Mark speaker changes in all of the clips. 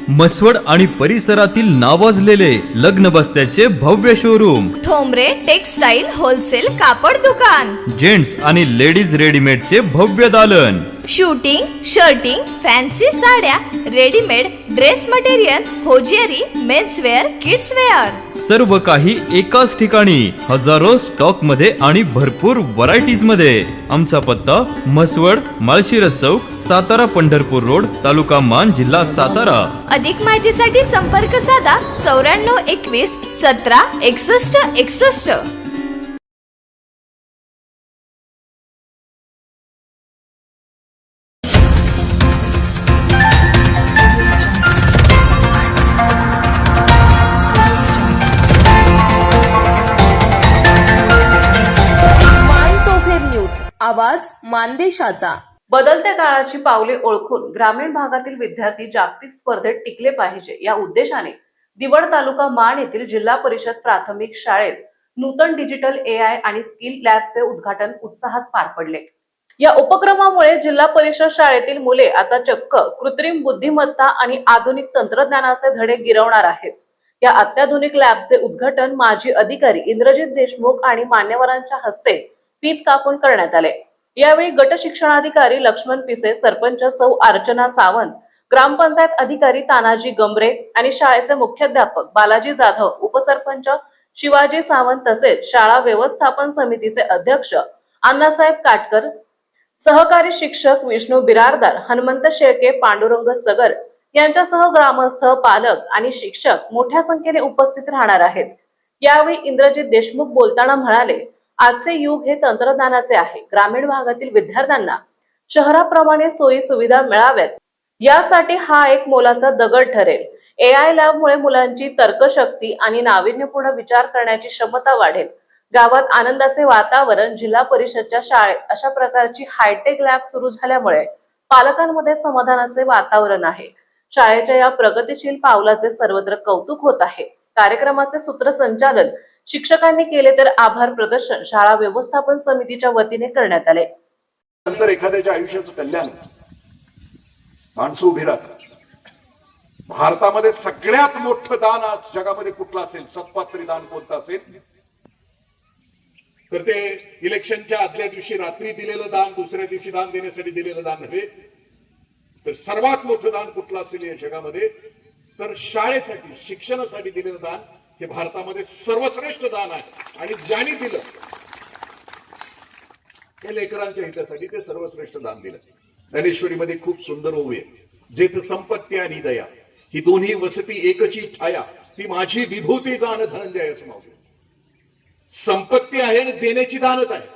Speaker 1: मसवड आणि परिसरातील नावाजलेले लग्न बस्त्याचे भव्य शोरूम,
Speaker 2: ठोंबरे टेक्सटाईल होलसेल कापड दुकान,
Speaker 1: जेंट्स आणि लेडीज रेडीमेडचे भव्य दालन,
Speaker 2: शूटिंग, शर्टिंग, फॅन्सी साड्या, readymade dress material, hosiery, menswear, kidswear,
Speaker 1: सर्व काही एकाच ठिकाणी, हजारो स्टॉक मध्ये आणि भरपूर व्हरायटीज मध्ये. आमचा पत्ता मसवड, माळशिरस चौक, सातारा पंढरपूर रोड, तालुका मान, जिल्हा सातारा.
Speaker 2: अधिक माहितीसाठी संपर्क साधा 94 21 17 61 61.
Speaker 3: आवाज मानदेशाचा.
Speaker 4: बदलत्या काळाची पावले ओळखून ग्रामीण भागातील विद्यार्थी जागतिक स्पर्धेत टिकले पाहिजे या उद्देशाने दिवड तालुका मान येथील जिल्हा परिषद प्राथमिक शाळेत नूतन डिजिटल AI आणि स्किल लॅबचे उद्घाटन उत्साहात पार पडले. या उपक्रमामुळे जिल्हा परिषद शाळेतील मुले आता चक्क कृत्रिम बुद्धिमत्ता आणि आधुनिक तंत्रज्ञानाचे धडे गिरवणार आहेत. या अत्याधुनिक लॅबचे उद्घाटन माजी अधिकारी इंद्रजित देशमुख आणि मान्यवरांच्या हस्ते फीत कापून करण्यात आले. यावेळी गट शिक्षणाधिकारी लक्ष्मण पिसे, सरपंच सौ अर्चना सावंत, ग्रामपंचायत अधिकारी तानाजी गंभरे आणि शाळेचे मुख्याध्यापक बालाजी जाधव, उपसरपंच शिवाजी सावंत तसेच शाळा व्यवस्थापन समितीचे अध्यक्ष अण्णासाहेब काटकर, सहकारी शिक्षक विष्णू बिरारदार, हनुमंत शेळके, पांडुरंग सगर यांच्यासह ग्रामस्थ, पालक आणि शिक्षक मोठ्या संख्येने उपस्थित राहणार आहेत. यावेळी इंद्रजित देशमुख बोलताना म्हणाले, आजचे युग हे तंत्रज्ञानाचे आहे. ग्रामीण भागातील विद्यार्थ्यांना शहराप्रमाणे सोयी सुविधा मिळाव्यात यासाठी हा एक मोलाचा दगड ठरेल. AI लॅबमुळे मुलांची तर्कशक्ती आणि नाविन्यपूर्ण विचार करण्याची क्षमता वाढेल. गावात आनंदाचे वातावरण. जिल्हा परिषदच्या शाळेत अशा प्रकारची हायटेक लॅब सुरू झाल्यामुळे पालकांमध्ये समाधानाचे वातावरण आहे. शाळेच्या या प्रगतिशील पावलाचे सर्वत्र कौतुक होत आहे. कार्यक्रमाचे सूत्रसंचालन शिक्षकांनी केले तर आभार प्रदर्शन शाळा व्यवस्थापन समितीच्या वतीने करण्यात आले.
Speaker 5: नंतर एखाद्याच्या आयुष्याचं कल्याण माणसं उभी राहतात. भारतामध्ये सगळ्यात मोठं दान आज जगामध्ये कुठलं असेल, सत्पात्री दान कोणतं असेल तर ते इलेक्शनच्या आदल्या दिवशी रात्री दिलेलं दान, दुसऱ्या दिवशी दान देण्यासाठी दिलेलं दान नव्हे, तर सर्वात मोठं दान कुठलं असेल या जगामध्ये तर शाळेसाठी, शिक्षणासाठी दिलेलं दान हे भारतामध्ये सर्वश्रेष्ठ दान आहे. आणि ज्यांनी दिलं हे लेकरांच्या हितासाठी ते सर्वश्रेष्ठ दान दिलं. ज्ञानेश्वरीमध्ये खूप सुंदर ओवी आहे, जेथ संपत्ती आणि दया ही दोन्ही वसती एकची छाया, ती माझी विभूती दान धनंजय असं मावलं. संपत्ती आहे आणि देण्याची दानच आहे.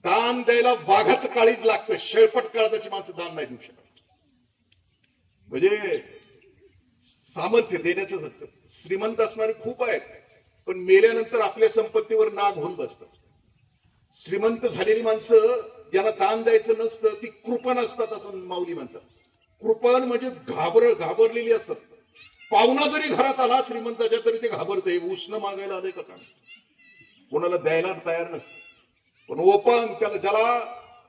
Speaker 5: दान द्यायला वाघाचं काळीज लागतं, शेळपट काळजाची माणसं दान नाही देऊ शकत. म्हणजे सामर्थ्य देण्याचं असतं. श्रीमंत असणारे खूप आहेत, पण मेल्यानंतर आपल्या संपत्तीवर नाग होऊन बसतात. श्रीमंत झालेली माणसं ज्यांना दान द्यायचं नसतं ती कृपण असतात असं माऊली म्हणतात. कृपण म्हणजे घाबरलेली असतात. पाहुणा जरी घरात आला श्रीमंताच्या तरी ते घाबरते. उष्ण मागायला आले का काय, कोणाला द्यायला तयार नसतं. पण ओपन त्याला, ज्याला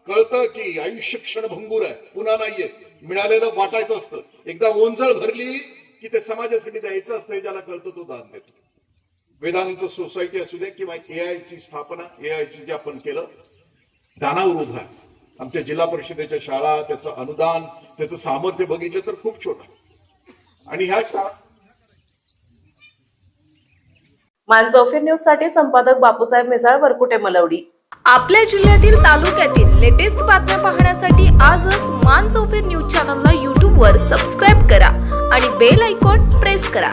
Speaker 5: कळतं की आयुष्य क्षणभंगूर आहे, पुन्हा नाहीये, मिळालेलं वाटायचं असतं. एकदा ओंजळ भरली की ते समाजासाठी द्यायचं असतं, ज्याला कळतं तो दान देतो. वेदांत सोसायटी असू दे किंवा AI ची स्थापना, AI ची जे आपण केलं दानावर उभा. आमच्या जिल्हा परिषदेच्या शाळा, त्याचं अनुदान, त्याचं सामर्थ्य बघितलं तर खूप छोटं. आणि ह्या शाळा
Speaker 4: मानचौफेर न्यूज साठी संपादक बापूसाहेब मिसाळ, वरकुटे, मलवडी.
Speaker 3: आपल्या जिल्ह्यातील, तालुक्यातील लेटेस्ट बातम्या पाहण्यासाठी आजच मानचौफेर न्यूज चॅनलला YouTube वर सबस्क्राईब करा आणि बेल आयकॉन प्रेस करा.